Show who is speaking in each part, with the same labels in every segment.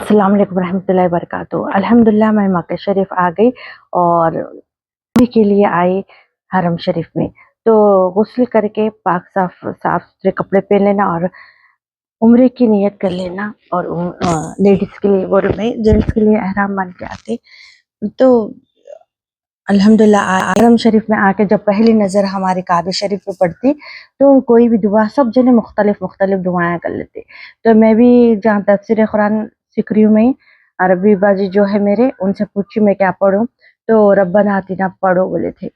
Speaker 1: अस्सलाम वालेकुम रहमतुल्लाहि वबरकातुहू। अल्हम्दुलिल्लाह मैं मक्का शरीफ आ गई और उम्रे के लिए आई हरम शरीफ में। तो गुस्ल करके पाक साफ साफ सुथरे कपड़े पहन लेना और उम्रे की नियत कर लेना। और लेडीज के लिए वो नहीं, जेंट्स के लिए एहराम बांध के आते। तो अल्हम्दुलिल्लाह हरम शरीफ में आके जब पहली नज़र हमारे काबे शरीफ पे पड़ती तो कोई भी दुआ सब जने मुख्तलिफ मुख्तलिफ दुआएं कर लेते। तो मैं भी जहाँ तफसीर कुरान सीख रही हूँ, मैं अरबी बाजी जो है मेरे उनसे पूछी मैं क्या पढ़ूँ, तो रब्बना आतिना पढ़ो बोले थे।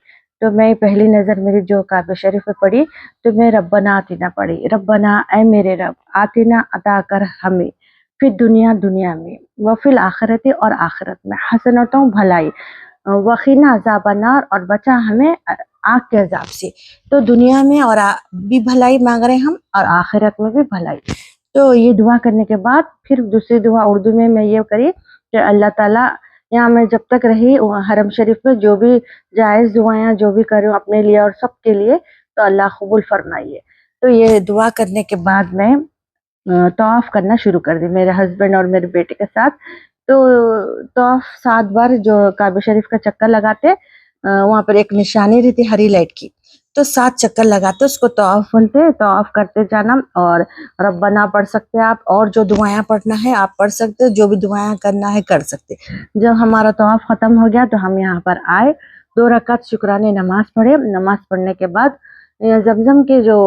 Speaker 1: तो मैं पहली नज़र मेरी जो काबे शरीफ पे पड़ी तो मैं रब्बना आतिना पढ़ी। रब्बना ऐ मेरे रब, आतिना अता कर हमें, फिर दुनिया दुनिया में व फिल आखिरती और आखिरत में हसनतों भलाई, वकीना अज़ाबन्नार और बचा हमें आग के अजाब से। तो दुनिया में और भी भलाई मांग रहे हम और आखिरत में भी भलाई। तो ये दुआ करने के बाद फिर दूसरी दुआ उर्दू में मैं ये करी कि अल्लाह ताला यहाँ मैं जब तक रही हरम शरीफ में जो भी जायज़ दुआएं जो भी करूँ अपने लिए और सबके लिए, तो अल्लाह कबूल फरमाइए। तो ये दुआ करने के बाद मैं तवाफ करना शुरू कर दी मेरे हस्बैंड और मेरे बेटे के साथ। तो तवाफ 7 बार जो काबा शरीफ का चक्कर लगाते, वहाँ पर एक निशानी रहती हरी लाइट की, तो 7 चक्कर लगाते उसको तवाफ बोलते। तवाफ करते जाना और रब्बना पढ़ सकते आप, और जो दुआएं पढ़ना है आप पढ़ सकते, जो भी दुआएं करना है कर सकते। जब हमारा तवाफ खत्म हो गया तो हम यहाँ पर आए, 2 रकात शुक्राने नमाज पढ़े। नमाज पढ़ने के बाद जमजम के जो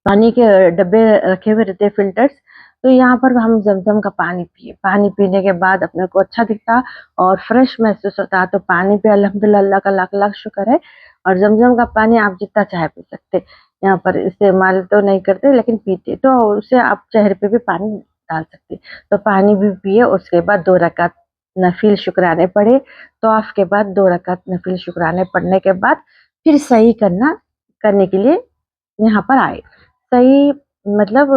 Speaker 1: पानी के डब्बे रखे हुए रहते फिल्टर्स, तो यहाँ पर हम जमजम का पानी पिए। पानी पीने के बाद अपने को अच्छा दिखता और फ्रेश महसूस होता। तो पानी पे अल्हम्दुलिल्लाह अल्लाह का लाख लाख शुक्र है। और जमजम का पानी आप जितना चाहे पी सकते, यहाँ पर इस्तेमाल तो नहीं करते लेकिन पीते, तो उससे आप चेहरे पे भी पानी डाल सकते। तो पानी भी पिए। उसके बाद 2 रकात नफिल शुक्राने पढ़े। तो के बाद 2 रकात नफिल शुक्राने पढ़ने के बाद फिर सही करने के लिए यहाँ पर आए। सही मतलब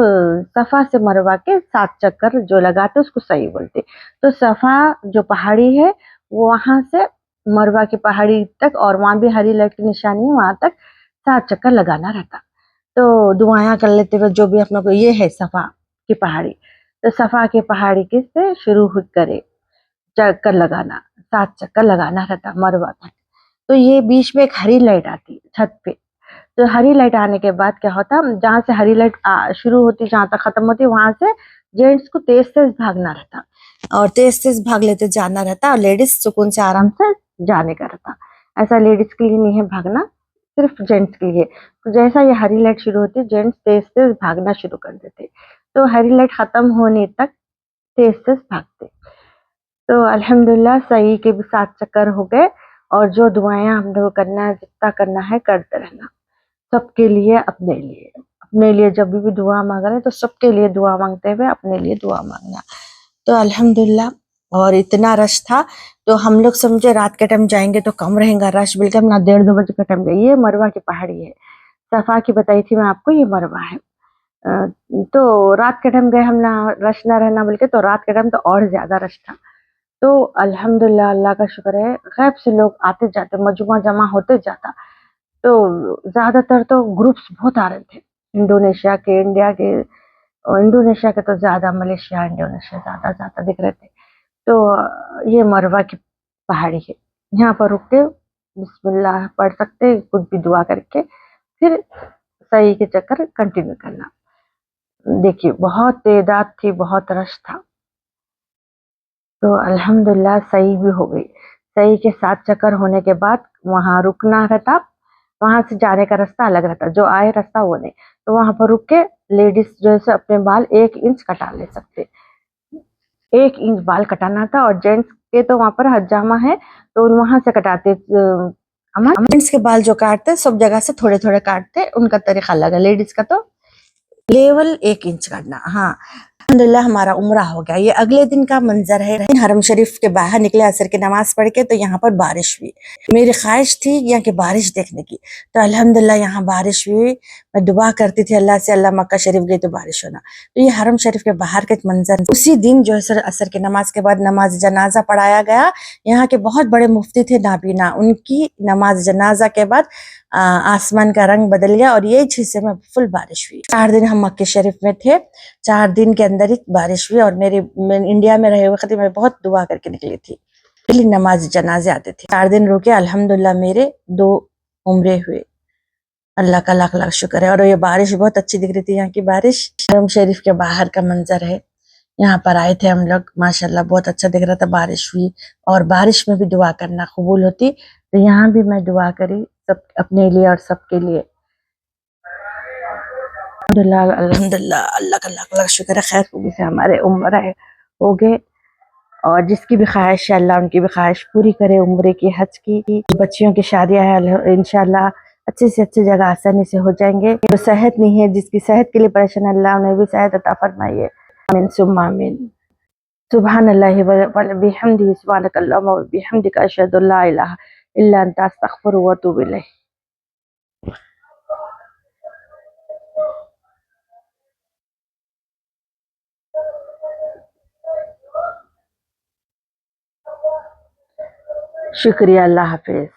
Speaker 1: सफ़ा से मरवा के 7 चक्कर जो लगाते उसको सही बोलते। तो सफ़ा जो पहाड़ी है वहाँ से मरवा की पहाड़ी तक, और वहाँ भी हरी लाइट की निशानी है, वहाँ तक 7 चक्कर लगाना रहता। तो दुआएं कर लेते हुए जो भी अपने को ये है सफ़ा की पहाड़ी, तो सफ़ा की पहाड़ी के से शुरू करे चक्कर लगाना, 7 चक्कर लगाना रहता मरवा तक। तो ये बीच में एक हरी लाइट आती छत पे। तो हरी लाइट आने के बाद क्या होता, जहाँ से हरी लाइट शुरू होती जहाँ तक खत्म होती वहां से जेंट्स को तेज तेज भागना रहता और तेज तेज भाग लेते जाना रहता, और लेडीज सुकून से आराम से जाने का रहता। ऐसा लेडीज के लिए नहीं है भागना, सिर्फ जेंट्स के लिए। तो जैसा ये हरी लाइट शुरू होती जेंट्स तेज तेज भागना शुरू कर देते। तो हरी लाइट खत्म होने तक तेज तेज भागते। तो अल्हम्दुलिल्लाह सही के भी 7 चक्कर हो गए। और जो दुआएं हम लोग करना है जितना करना है करते रहना, सबके लिए अपने लिए जब भी दुआ मांग रहे हैं तो सबके लिए दुआ मांगते हुए अपने लिए दुआ मांगना। तो अल्हम्दुलिल्लाह। और इतना रश था तो हम लोग समझे रात के टाइम जाएंगे तो कम रहेगा रश, बिल्कुल ना 1:30-2 बजे का टाइम गए। ये मरवा की पहाड़ी है, सफा की बताई थी मैं आपको, ये मरवा है। तो रात के टाइम गए हम, ना रश ना रहना बोल के, तो रात के टाइम तो और ज्यादा रश था। तो अल्हम्दुलिल्लाह अल्लाह का शुक्र है, गैब से लोग आते जाते मजमा जमा होते जाता। तो ज्यादातर तो ग्रुप्स बहुत आ रहे थे, इंडोनेशिया के, इंडिया के, और इंडोनेशिया के तो ज्यादा, मलेशिया इंडोनेशिया ज्यादा ज्यादा दिख रहे थे। तो ये मरवा की पहाड़ी है, यहाँ पर रुक के बिस्मिल्लाह पढ़ सकते, कुछ भी दुआ करके फिर सही के चक्कर कंटिन्यू करना। देखिए बहुत तादाद थी, बहुत रश था। तो अल्हम्दुलिल्लाह सही भी हो गई। सही के 7 चक्कर होने के बाद वहां रुकना रहता, वहां से जाने का रास्ता अलग रहता, जो आए रास्ता वो नहीं। तो वहां पर रुक के लेडीज जो है अपने बाल 1 इंच कटा ले सकते, 1 इंच बाल कटाना था। और जेंट्स के तो वहां पर हजामा है तो वहां से कटाते। जेंट्स के बाल जो काटते सब जगह से थोड़े थोड़े काटते, उनका तरीका अलग है। लेडीज का तो लेवल 1 इंच करना। हाँ अल्हम्दुलिल्लाह हमारा उम्रा हो गया। ये अगले दिन का मंजर है, हरम शरीफ के बाहर निकले असर की नमाज पढ़ के, तो यहाँ पर बारिश हुई। मेरी ख्वाहिश थी यहाँ की बारिश देखने की, तो अल्हम्दुलिल्लाह यहाँ बारिश हुई। मैं दुआ करती थी अल्लाह से, अल्लाह मक्का शरीफ गई तो बारिश होना। तो ये हरम शरीफ के बाहर के मंजर, उसी दिन जो है असर की नमाज के बाद नमाज जनाजा पढ़ाया गया। यहाँ के बहुत बड़े मुफ्ती थे नाबीना, उनकी नमाज जनाजा के बाद आसमान का रंग बदल गया और ये हिस्से में फुल बारिश हुई। 4 दिन हम मक्के शरीफ में थे, 4 दिन के अंदर ही बारिश हुई और मैं इंडिया में रहे वक्त मैं बहुत दुआ करके निकली थी। डेली नमाज जनाजे आते थे। 4 दिन रुके, अल्हम्दुलिल्लाह मेरे 2 उम्रे हुए। अल्लाह का लाख लाख शुक्र है। और ये बारिश बहुत अच्छी दिख रही थी, यहाँ की बारिश। हरम शरीफ के बाहर का मंजर है, यहाँ पर आए थे हम लोग, माशाल्लाह बहुत अच्छा दिख रहा था। बारिश हुई और बारिश में भी दुआ करना कबूल होती, तो यहाँ भी मैं दुआ करी सब अपने लिए और सबके लिए। अल्हम्दुलिल्लाह, अल्लाह का लाख लाख शुक्र है, खैर खूबी से हमारे उम्र हो गए। और जिसकी भी ख्वाहिश है अल्लाह उनकी भी ख्वाहिश पूरी करे, उम्रे की, हज की। बच्चियों की शादियां है इंशाल्लाह अच्छी से अच्छी जगह आसानी से हो जाएंगे। जो सेहत नहीं है, जिसकी सेहत के लिए परेशान, अल्लाह उन्हें भी सेहत अता फरमाइए। आमीन सुम्मा आमीन। सुब्हानल्लाहि व बिहम्दिही, सुब्हानकल्लाहुम्मा व बिहम्दिका, अशहदु अल्ला इलाहा इल्ला अंता, अस्तगफिरुका व अतूबु इलैह। शुक्रिया, अल्लाह हाफिज।